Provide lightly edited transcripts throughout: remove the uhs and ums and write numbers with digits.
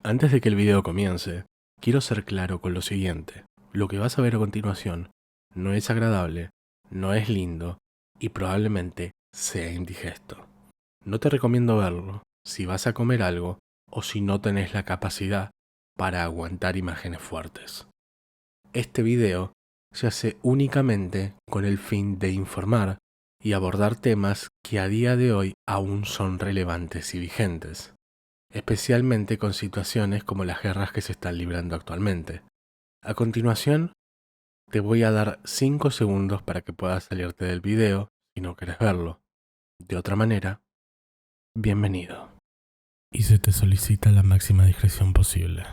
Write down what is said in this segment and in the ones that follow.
Antes de que el video comience, quiero ser claro con lo siguiente. Lo que vas a ver a continuación no es agradable, no es lindo y probablemente sea indigesto. No te recomiendo verlo si vas a comer algo o si no tenés la capacidad para aguantar imágenes fuertes. Este video se hace únicamente con el fin de informar y abordar temas que a día de hoy aún son relevantes y vigentes, especialmente con situaciones como las guerras que se están librando actualmente. A continuación, te voy a dar 5 segundos para que puedas salirte del video si no quieres verlo. De otra manera, bienvenido. Y se te solicita la máxima discreción posible.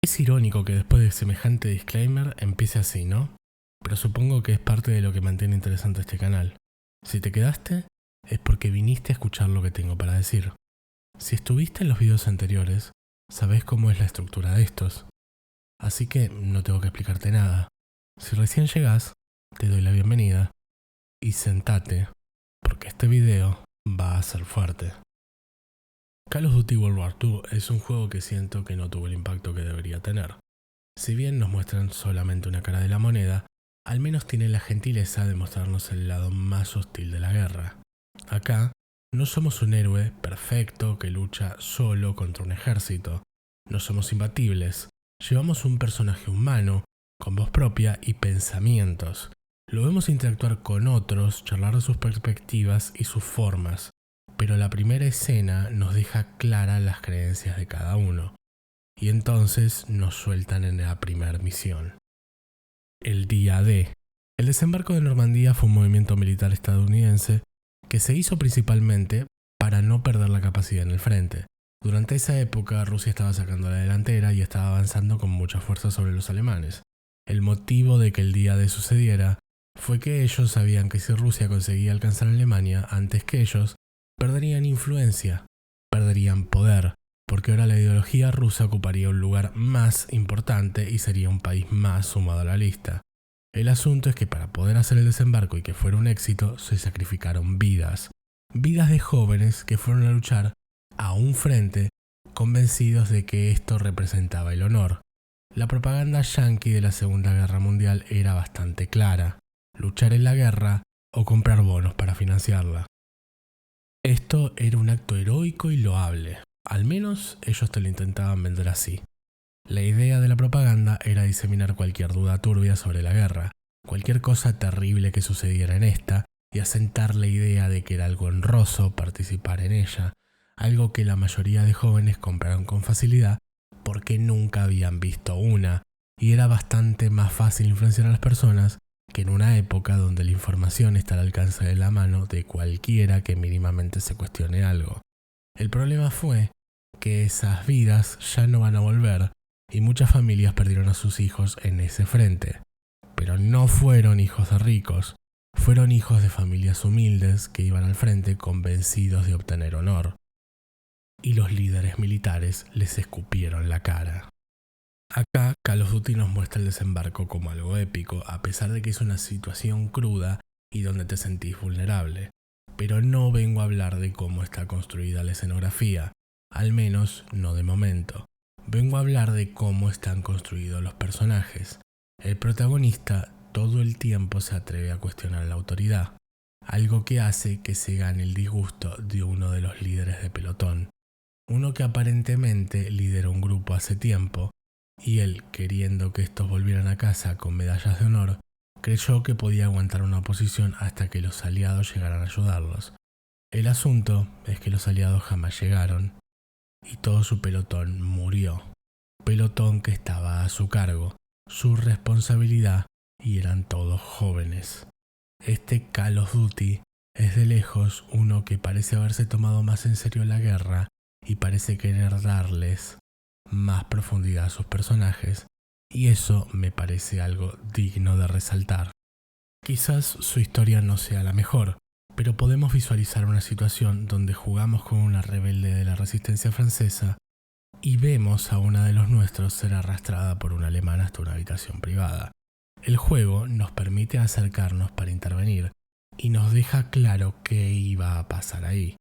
Es irónico que después de semejante disclaimer empiece así, ¿no? Pero supongo que es parte de lo que mantiene interesante este canal. Si te quedaste, es porque viniste a escuchar lo que tengo para decir. Si estuviste en los videos anteriores, sabés cómo es la estructura de estos. Así que no tengo que explicarte nada. Si recién llegás, te doy la bienvenida y sentate, porque este video va a ser fuerte. Call of Duty World War II es un juego que siento que no tuvo el impacto que debería tener. Si bien nos muestran solamente una cara de la moneda, al menos tienen la gentileza de mostrarnos el lado más hostil de la guerra. Acá, no somos un héroe perfecto que lucha solo contra un ejército. No somos imbatibles. Llevamos un personaje humano, con voz propia y pensamientos. Lo vemos interactuar con otros, charlar de sus perspectivas y sus formas. Pero la primera escena nos deja claras las creencias de cada uno. Y entonces nos sueltan en la primera misión. El día D. El desembarco de Normandía fue un movimiento militar estadounidense que se hizo principalmente para no perder la capacidad en el frente. Durante esa época Rusia estaba sacando la delantera y estaba avanzando con mucha fuerza sobre los alemanes. El motivo de que el día D sucediera fue que ellos sabían que si Rusia conseguía alcanzar a Alemania antes que ellos, perderían influencia, perderían poder, porque ahora la ideología rusa ocuparía un lugar más importante y sería un país más sumado a la lista. El asunto es que para poder hacer el desembarco y que fuera un éxito, se sacrificaron vidas. Vidas de jóvenes que fueron a luchar a un frente convencidos de que esto representaba el honor. La propaganda yanqui de la Segunda Guerra Mundial era bastante clara: luchar en la guerra o comprar bonos para financiarla. Esto era un acto heroico y loable, al menos ellos te lo intentaban vender así. La idea de la propaganda era diseminar cualquier duda turbia sobre la guerra, cualquier cosa terrible que sucediera en esta, y asentar la idea de que era algo honroso participar en ella, algo que la mayoría de jóvenes compraron con facilidad porque nunca habían visto una, y era bastante más fácil influenciar a las personas que en una época donde la información está al alcance de la mano de cualquiera que mínimamente se cuestione algo. El problema fue que esas vidas ya no van a volver y muchas familias perdieron a sus hijos en ese frente. Pero no fueron hijos de ricos, fueron hijos de familias humildes que iban al frente convencidos de obtener honor. Y los líderes militares les escupieron la cara. Acá, Call of Duty nos muestra el desembarco como algo épico, a pesar de que es una situación cruda y donde te sentís vulnerable. Pero no vengo a hablar de cómo está construida la escenografía, al menos no de momento. Vengo a hablar de cómo están construidos los personajes. El protagonista todo el tiempo se atreve a cuestionar la autoridad, algo que hace que se gane el disgusto de uno de los líderes de pelotón. Uno que aparentemente lideró un grupo hace tiempo, y él, queriendo que estos volvieran a casa con medallas de honor, creyó que podía aguantar una oposición hasta que los aliados llegaran a ayudarlos. El asunto es que los aliados jamás llegaron, y todo su pelotón murió. Pelotón que estaba a su cargo, su responsabilidad, y eran todos jóvenes. Este Call of Duty es de lejos uno que parece haberse tomado más en serio la guerra y parece querer darles más profundidad a sus personajes, y eso me parece algo digno de resaltar. Quizás su historia no sea la mejor, pero podemos visualizar una situación donde jugamos con una rebelde de la resistencia francesa y vemos a una de los nuestros ser arrastrada por un alemán hasta una habitación privada. El juego nos permite acercarnos para intervenir y nos deja claro qué iba a pasar ahí.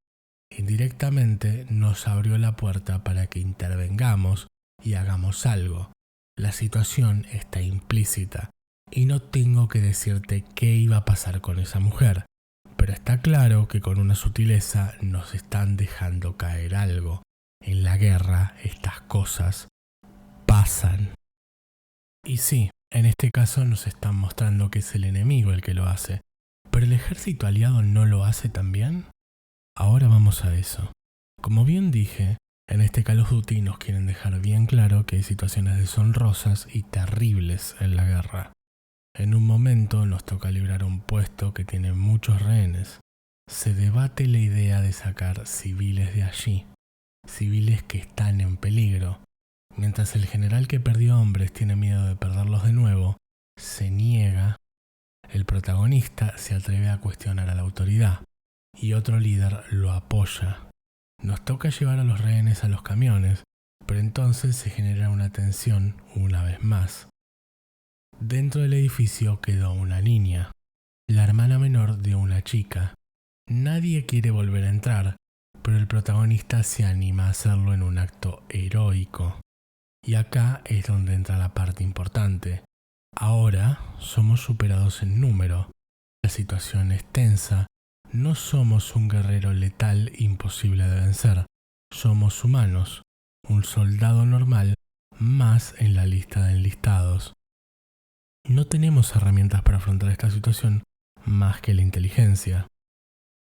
Indirectamente nos abrió la puerta para que intervengamos y hagamos algo. La situación está implícita y no tengo que decirte qué iba a pasar con esa mujer, pero está claro que con una sutileza nos están dejando caer algo. En la guerra estas cosas pasan. Y sí, en este caso nos están mostrando que es el enemigo el que lo hace, pero ¿el ejército aliado no lo hace también? Ahora vamos a eso. Como bien dije, en este Call of Duty nos quieren dejar bien claro que hay situaciones deshonrosas y terribles en la guerra. En un momento nos toca librar un puesto que tiene muchos rehenes. Se debate la idea de sacar civiles de allí, civiles que están en peligro. Mientras el general que perdió hombres tiene miedo de perderlos de nuevo, se niega. El protagonista se atreve a cuestionar a la autoridad y otro líder lo apoya. Nos toca llevar a los rehenes a los camiones, pero entonces se genera una tensión una vez más. Dentro del edificio quedó una niña, la hermana menor de una chica. Nadie quiere volver a entrar, pero el protagonista se anima a hacerlo en un acto heroico. Y acá es donde entra la parte importante. Ahora somos superados en número. La situación es tensa. No somos un guerrero letal imposible de vencer. Somos humanos, un soldado normal más en la lista de enlistados. No tenemos herramientas para afrontar esta situación más que la inteligencia.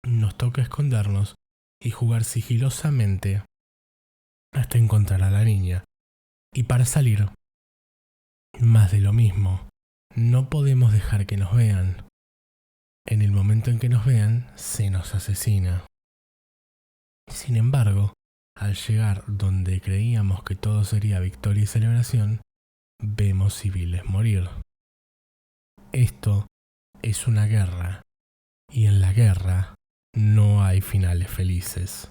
Nos toca escondernos y jugar sigilosamente hasta encontrar a la niña. Y para salir, más de lo mismo. No podemos dejar que nos vean. En el momento en que nos vean, se nos asesina. Sin embargo, al llegar donde creíamos que todo sería victoria y celebración, vemos civiles morir. Esto es una guerra, y en la guerra no hay finales felices.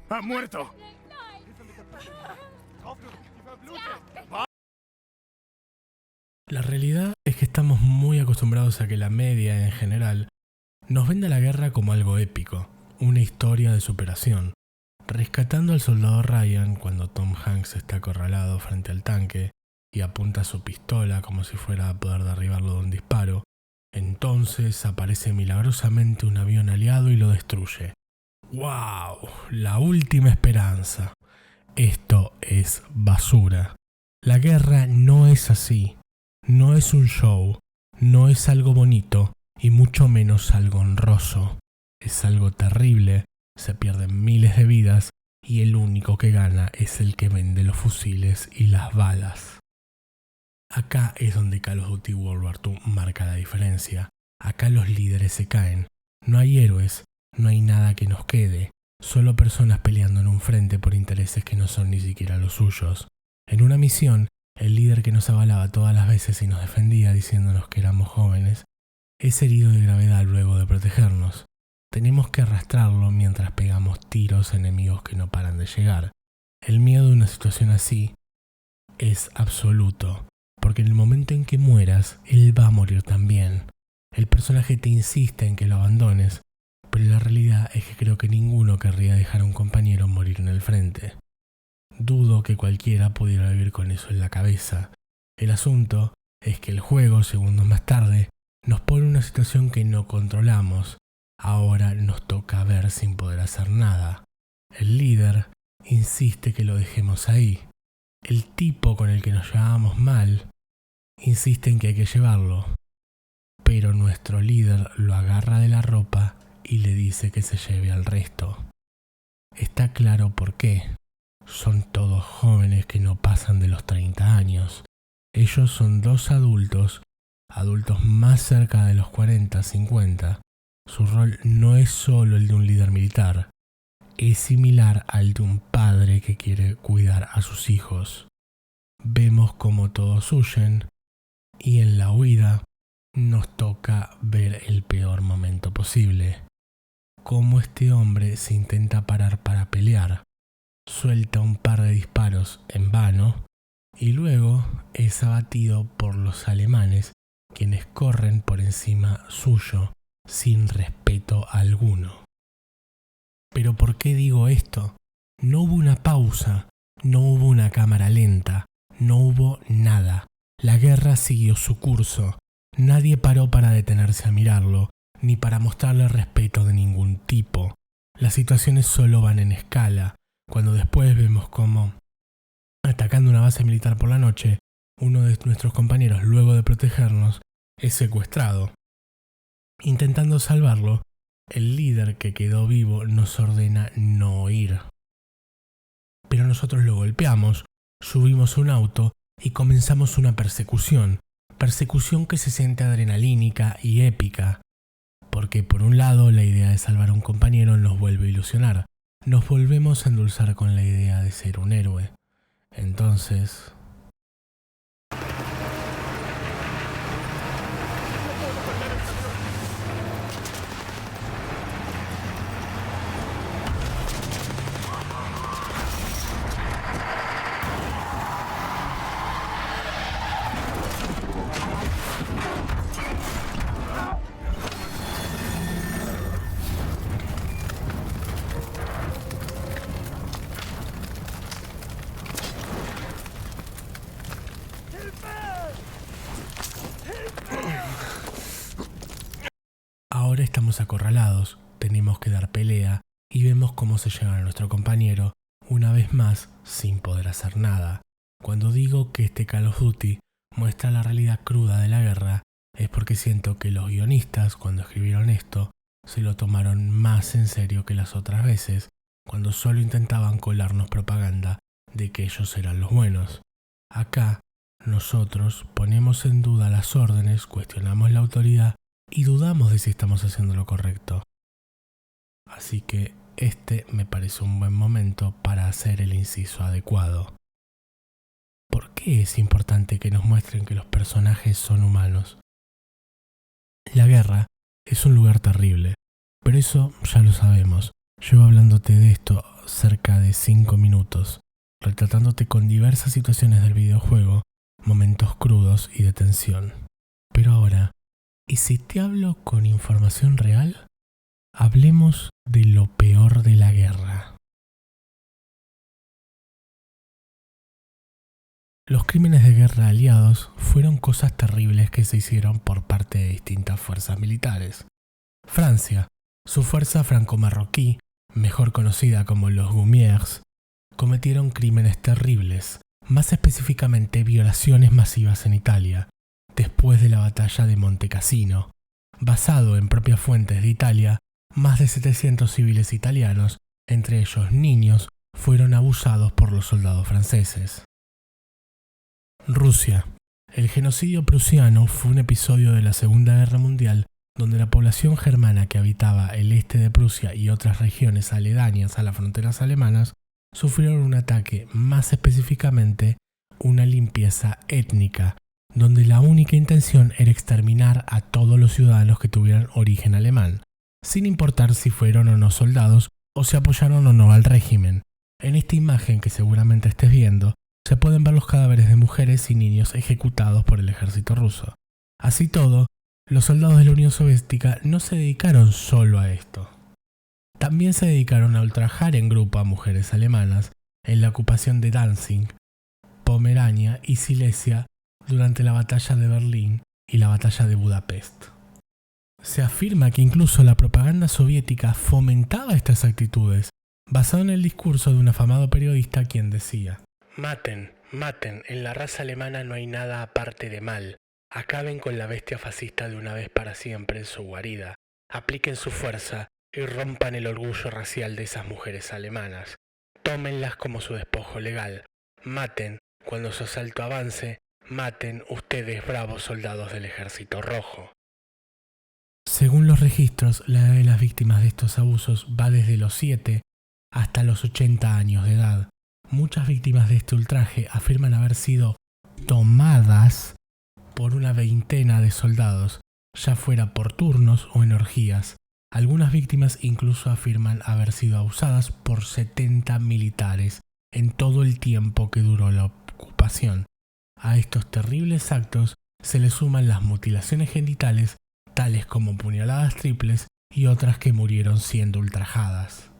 ¡Ha muerto! La realidad es que estamos muy acostumbrados a que la media en general nos venda la guerra como algo épico, una historia de superación. Rescatando al soldado Ryan cuando Tom Hanks está acorralado frente al tanque y apunta su pistola como si fuera a poder derribarlo de un disparo, entonces aparece milagrosamente un avión aliado y lo destruye. ¡Wow! La última esperanza. Esto es basura. La guerra no es así. No es un show. No es algo bonito y mucho menos algo honroso. Es algo terrible. Se pierden miles de vidas y el único que gana es el que vende los fusiles y las balas. Acá es donde Call of Duty World War II marca la diferencia. Acá los líderes se caen. No hay héroes. No hay nada que nos quede, solo personas peleando en un frente por intereses que no son ni siquiera los suyos. En una misión, el líder que nos avalaba todas las veces y nos defendía diciéndonos que éramos jóvenes, es herido de gravedad luego de protegernos. Tenemos que arrastrarlo mientras pegamos tiros a enemigos que no paran de llegar. El miedo de una situación así es absoluto, porque en el momento en que mueras, él va a morir también. El personaje te insiste en que lo abandones, pero la realidad es que creo que ninguno querría dejar a un compañero morir en el frente. Dudo que cualquiera pudiera vivir con eso en la cabeza. El asunto es que el juego, segundos más tarde, nos pone en una situación que no controlamos. Ahora nos toca ver sin poder hacer nada. El líder insiste que lo dejemos ahí. El tipo con el que nos llevábamos mal insiste en que hay que llevarlo. Pero nuestro líder lo agarra de la ropa y le dice que se lleve al resto. Está claro por qué. Son todos jóvenes que no pasan de los 30 años. Ellos son dos adultos más cerca de los 40, 50. Su rol no es solo el de un líder militar, es similar al de un padre que quiere cuidar a sus hijos. Vemos cómo todos huyen y en la huida nos toca ver el peor momento posible. cómo este hombre se intenta parar para pelear, suelta un par de disparos en vano y luego es abatido por los alemanes, quienes corren por encima suyo sin respeto alguno. ¿Pero por qué digo esto? No hubo una pausa, no hubo una cámara lenta, no hubo nada. La guerra siguió su curso. Nadie paró para detenerse a mirarlo, ni para mostrarle respeto de ningún tipo. Las situaciones solo van en escala. Cuando después vemos cómo, atacando una base militar por la noche, uno de nuestros compañeros, luego de protegernos, es secuestrado. Intentando salvarlo, el líder que quedó vivo nos ordena no ir. Pero nosotros lo golpeamos, subimos a un auto y comenzamos una persecución que se siente adrenalínica y épica. Porque por un lado la idea de salvar a un compañero nos vuelve a ilusionar, nos volvemos a endulzar con la idea de ser un héroe. Entonces... Ahora estamos acorralados, tenemos que dar pelea y vemos cómo se llevan a nuestro compañero, una vez más, sin poder hacer nada. Cuando digo que este Call of Duty muestra la realidad cruda de la guerra, es porque siento que los guionistas, cuando escribieron esto, se lo tomaron más en serio que las otras veces, cuando solo intentaban colarnos propaganda de que ellos eran los buenos. Acá, nosotros ponemos en duda las órdenes, cuestionamos la autoridad y dudamos de si estamos haciendo lo correcto. Así que este me parece un buen momento para hacer el inciso adecuado. ¿Por qué es importante que nos muestren que los personajes son humanos? La guerra es un lugar terrible, pero eso ya lo sabemos. Llevo hablándote de esto cerca de 5 minutos, retratándote con diversas situaciones del videojuego, momentos crudos y de tensión. Pero ahora, ¿y si te hablo con información real? Hablemos de lo peor de la guerra. Los crímenes de guerra aliados fueron cosas terribles que se hicieron por parte de distintas fuerzas militares. Francia, su fuerza franco-marroquí, mejor conocida como los Guerriers, cometieron crímenes terribles, más específicamente violaciones masivas en Italia, después de la batalla de Monte Cassino. Basado en propias fuentes de Italia, más de 700 civiles italianos, entre ellos niños, fueron abusados por los soldados franceses. Rusia. El genocidio prusiano fue un episodio de la Segunda Guerra Mundial donde la población germana que habitaba el este de Prusia y otras regiones aledañas a las fronteras alemanas sufrieron un ataque, más específicamente una limpieza étnica, donde la única intención era exterminar a todos los ciudadanos que tuvieran origen alemán, sin importar si fueron o no soldados o si apoyaron o no al régimen. En esta imagen que seguramente estés viendo, se pueden ver los cadáveres de mujeres y niños ejecutados por el ejército ruso. Así todo, los soldados de la Unión Soviética no se dedicaron solo a esto. También se dedicaron a ultrajar en grupo a mujeres alemanas en la ocupación de Danzig, Pomerania y Silesia durante la batalla de Berlín y la batalla de Budapest. Se afirma que incluso la propaganda soviética fomentaba estas actitudes, basado en el discurso de un afamado periodista quien decía: «Maten, maten, en la raza alemana no hay nada aparte de mal. Acaben con la bestia fascista de una vez para siempre en su guarida. Apliquen su fuerza y rompan el orgullo racial de esas mujeres alemanas. Tómenlas como su despojo legal. Maten cuando su asalto avance. Maten ustedes, bravos soldados del Ejército Rojo». Según los registros, la edad de las víctimas de estos abusos va desde los 7 hasta los 80 años de edad. Muchas víctimas de este ultraje afirman haber sido tomadas por una veintena de soldados, ya fuera por turnos o en orgías, Algunas víctimas incluso afirman haber sido abusadas por 70 militares en todo el tiempo que duró la ocupación. A estos terribles actos se le suman las mutilaciones genitales, tales como puñaladas triples y otras que murieron siendo ultrajadas.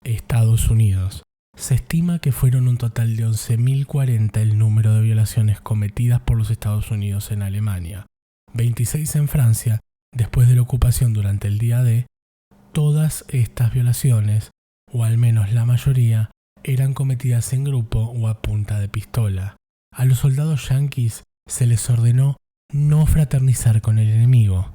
Estados Unidos. Se estima que fueron un total de 11.040 el número de violaciones cometidas por los Estados Unidos en Alemania, 26 en Francia, después de la ocupación durante el día D. Todas estas violaciones, o al menos la mayoría, eran cometidas en grupo o a punta de pistola. A los soldados yanquis se les ordenó no fraternizar con el enemigo.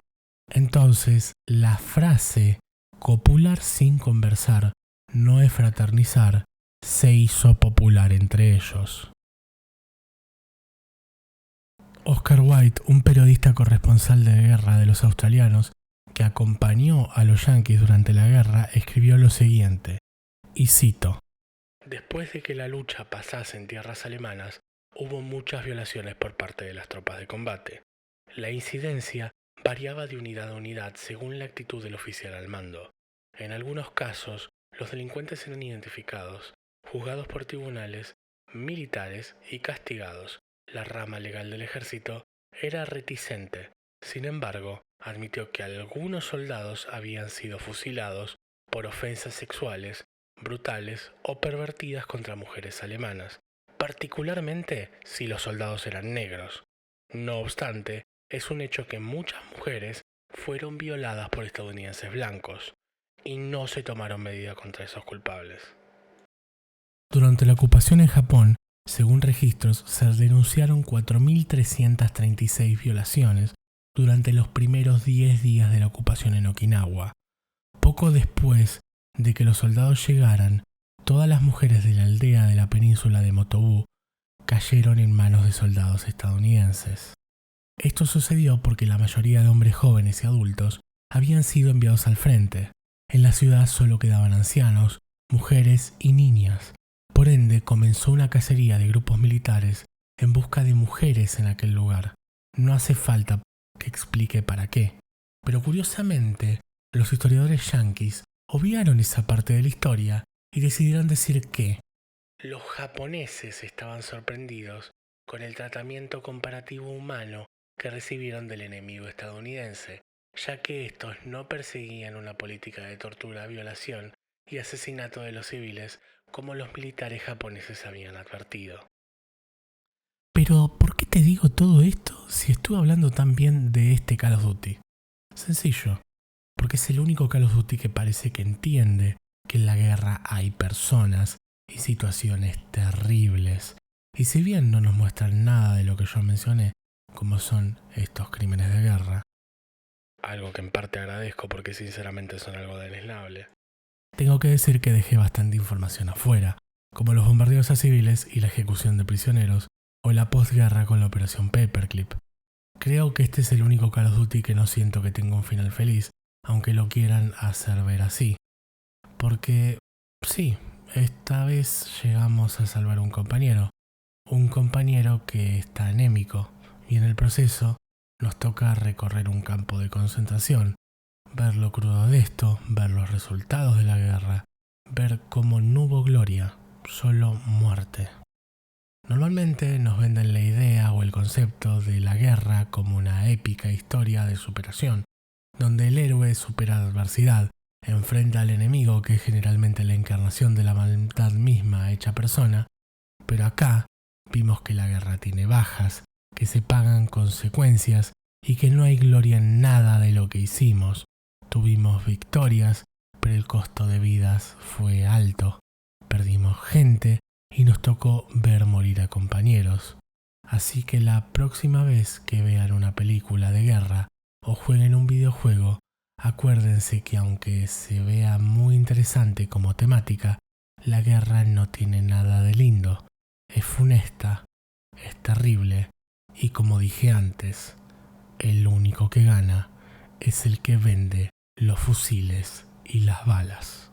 Entonces, la frase "copular sin conversar no es fraternizar" se hizo popular entre ellos. Oscar White, un periodista corresponsal de guerra de los australianos que acompañó a los yanquis durante la guerra, escribió lo siguiente, y cito: "Después de que la lucha pasase en tierras alemanas, hubo muchas violaciones por parte de las tropas de combate. La incidencia variaba de unidad a unidad según la actitud del oficial al mando. En algunos casos, los delincuentes eran identificados, juzgados por tribunales militares y castigados. La rama legal del ejército era reticente. Sin embargo, admitió que algunos soldados habían sido fusilados por ofensas sexuales, brutales o pervertidas contra mujeres alemanas, particularmente si los soldados eran negros. No obstante, es un hecho que muchas mujeres fueron violadas por estadounidenses blancos, y no se tomaron medidas contra esos culpables". Durante la ocupación en Japón, según registros, se denunciaron 4.336 violaciones durante los primeros 10 días de la ocupación en Okinawa. Poco después de que los soldados llegaran, todas las mujeres de la aldea de la península de Motobu cayeron en manos de soldados estadounidenses. Esto sucedió porque la mayoría de hombres jóvenes y adultos habían sido enviados al frente. En la ciudad solo quedaban ancianos, mujeres y niñas. Por ende, comenzó una cacería de grupos militares en busca de mujeres en aquel lugar. No hace falta que explique para qué. Pero curiosamente, los historiadores yanquis obviaron esa parte de la historia y decidieron decir que los japoneses estaban sorprendidos con el tratamiento comparativo humano que recibieron del enemigo estadounidense, ya que estos no perseguían una política de tortura, violación y asesinato de los civiles como los militares japoneses habían advertido. Pero, ¿por qué te digo todo esto si estuve hablando tan bien de este Call of Duty? Sencillo, porque es el único Call of Duty que parece que entiende que en la guerra hay personas y situaciones terribles. Y si bien no nos muestran nada de lo que yo mencioné, como son estos crímenes de guerra, algo que en parte agradezco porque sinceramente son algo deleznable, tengo que decir que dejé bastante información afuera, como los bombardeos a civiles y la ejecución de prisioneros, o la posguerra con la operación Paperclip. Creo que este es el único Call of Duty que no siento que tenga un final feliz, aunque lo quieran hacer ver así. Porque, sí, esta vez llegamos a salvar a un compañero que está anémico, y en el proceso nos toca recorrer un campo de concentración, ver lo crudo de esto, ver los resultados de la guerra, ver cómo no hubo gloria, solo muerte. Normalmente nos venden la idea o el concepto de la guerra como una épica historia de superación, donde el héroe supera la adversidad, enfrenta al enemigo que es generalmente la encarnación de la maldad misma hecha persona, pero acá vimos que la guerra tiene bajas, que se pagan consecuencias y que no hay gloria en nada de lo que hicimos. Tuvimos victorias, pero el costo de vidas fue alto. Perdimos gente y nos tocó ver morir a compañeros. Así que la próxima vez que vean una película de guerra o jueguen un videojuego, acuérdense que aunque se vea muy interesante como temática, la guerra no tiene nada de lindo. Es funesta, es terrible y, como dije antes, el único que gana es el que vende los fusiles y las balas.